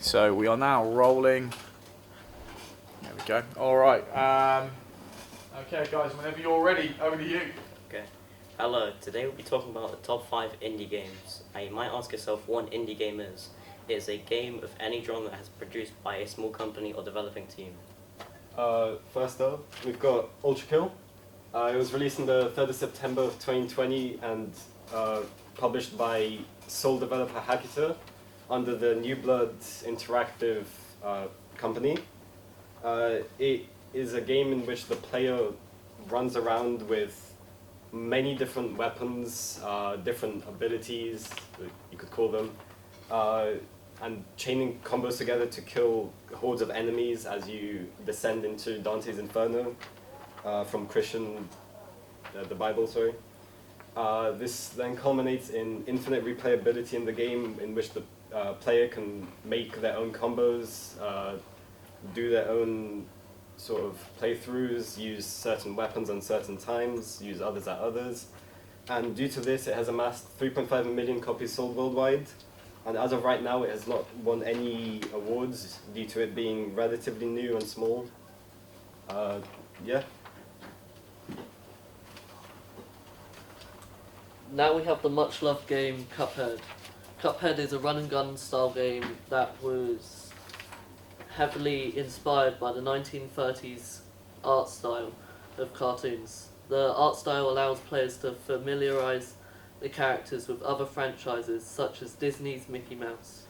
So we are now rolling. There we go. All right. Okay, guys. Whenever you're ready, over to you. Okay. Hello. Today we'll be talking about the top 5 indie games. Now you might ask yourself what an indie game is. It is a game of any genre that has produced by a small company or developing team. First up, we've got Ultra Kill. It was released on the 3rd of September of 2020 and published by sole developer Hakuto under the New Blood Interactive company. It is a game in which the player runs around with many different weapons, different abilities, you could call them, and chaining combos together to kill hordes of enemies as you descend into Dante's Inferno from Christian, the Bible, sorry. This then culminates in infinite replayability in the game, in which the player can make their own combos, do their own sort of playthroughs, use certain weapons on certain times, use others at others. And due to this, it has amassed 3.5 million copies sold worldwide. And as of right now, it has not won any awards due to it being relatively new and small. Yeah. Now we have the much-loved game Cuphead. Cuphead is a run-and-gun style game that was heavily inspired by the 1930s art style of cartoons. The art style allows players to familiarize the characters with other franchises such as Disney's Mickey Mouse.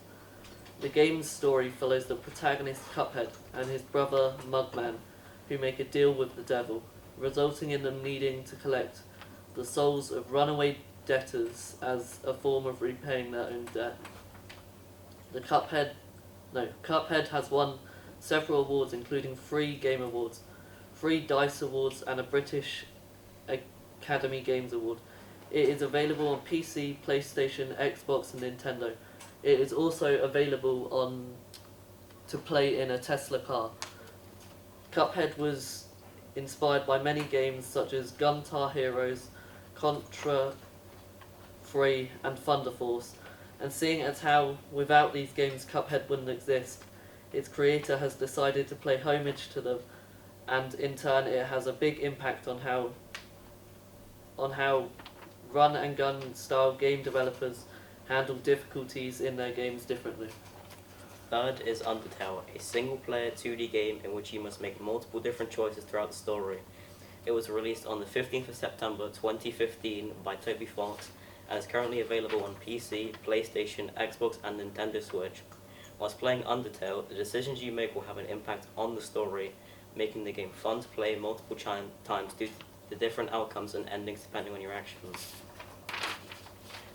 The game's story follows the protagonist Cuphead and his brother Mugman, who make a deal with the devil, resulting in them needing to collect the souls of runaway debtors as a form of repaying their own debt. Cuphead has won several awards, including 3 Game Awards, 3 DICE Awards, and a British Academy Games Award. It is available on PC, PlayStation, Xbox, and Nintendo. It is also available to play in a Tesla car. Cuphead was inspired by many games such as Guitar Heroes, Contra 3, and Thunder Force, and seeing as how without these games Cuphead wouldn't exist, its creator has decided to pay homage to them, and in turn it has a big impact on how run and gun style game developers handle difficulties in their games differently. Third is Undertale, a single-player 2D game in which you must make multiple different choices throughout the story. It was released on the 15th of September 2015 by Toby Fox and is currently available on PC, PlayStation, Xbox, and Nintendo Switch. Whilst playing Undertale, the decisions you make will have an impact on the story, making the game fun to play multiple times due to the different outcomes and endings depending on your actions.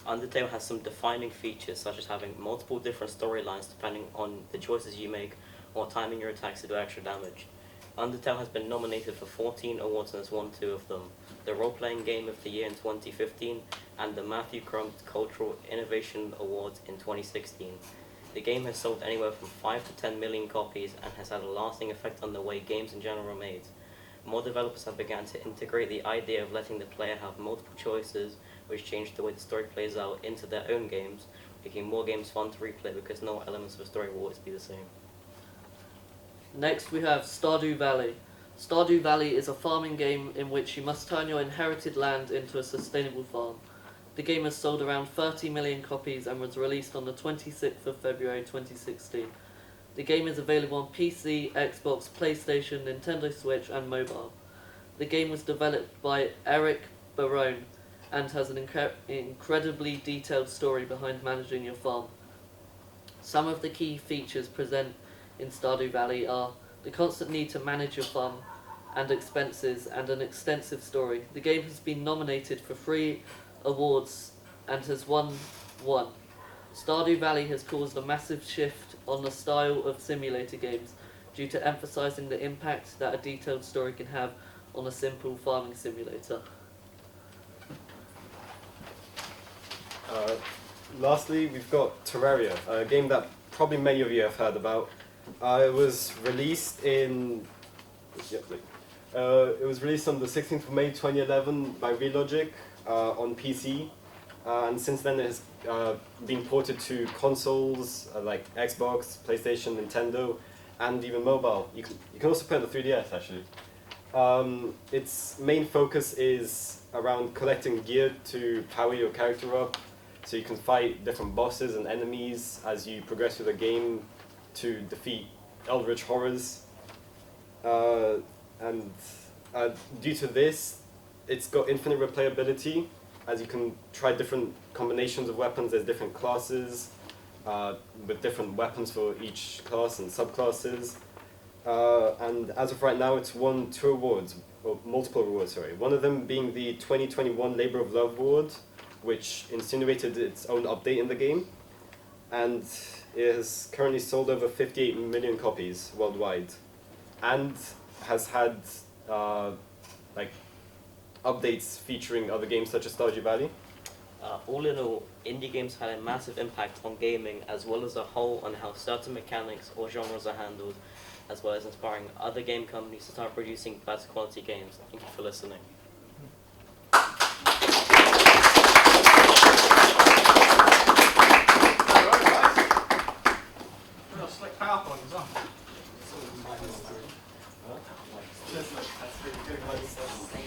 Undertale has some defining features such as having multiple different storylines depending on the choices you make or timing your attacks to do extra damage. Undertale has been nominated for 14 awards and has won 2 of them, the Role-Playing Game of the Year in 2015 and the Matthew Crump Cultural Innovation Award in 2016. The game has sold anywhere from 5 to 10 million copies and has had a lasting effect on the way games in general are made. More developers have begun to integrate the idea of letting the player have multiple choices, which change the way the story plays out, into their own games, making more games fun to replay because no elements of the story will always be the same. Next we have Stardew Valley. Stardew Valley is a farming game in which you must turn your inherited land into a sustainable farm. The game has sold around 30 million copies and was released on the 26th of February 2016. The game is available on PC, Xbox, PlayStation, Nintendo Switch, and mobile. The game was developed by Eric Barone and has an incredibly detailed story behind managing your farm. Some of the key features present in Stardew Valley are the constant need to manage your farm and expenses and an extensive story. The game has been nominated for 3 awards and has won 1. Stardew Valley has caused a massive shift on the style of simulator games due to emphasizing the impact that a detailed story can have on a simple farming simulator. Lastly, we've got Terraria, a game that probably many of you have heard about. It was released on the 16th of May 2011 by Relogic on PC, and since then it being ported to consoles like Xbox, PlayStation, Nintendo, and even mobile. You can also play on the 3DS actually. Its main focus is around collecting gear to power your character up, so you can fight different bosses and enemies as you progress through the game to defeat eldritch horrors. And due to this, it's got infinite replayability, as you can try different combinations of weapons. There's different classes with different weapons for each class and subclasses. And as of right now, it's won 2 awards, or multiple awards, sorry. One of them being the 2021 Labor of Love Award, which insinuated its own update in the game. And it has currently sold over 58 million copies worldwide, and has had like updates featuring other games such as Stardew Valley. All in all, indie games had a massive impact on gaming as well as a whole on how certain mechanics or genres are handled, as well as inspiring other game companies to start producing better quality games. Thank you for listening. Slick PowerPoint as well.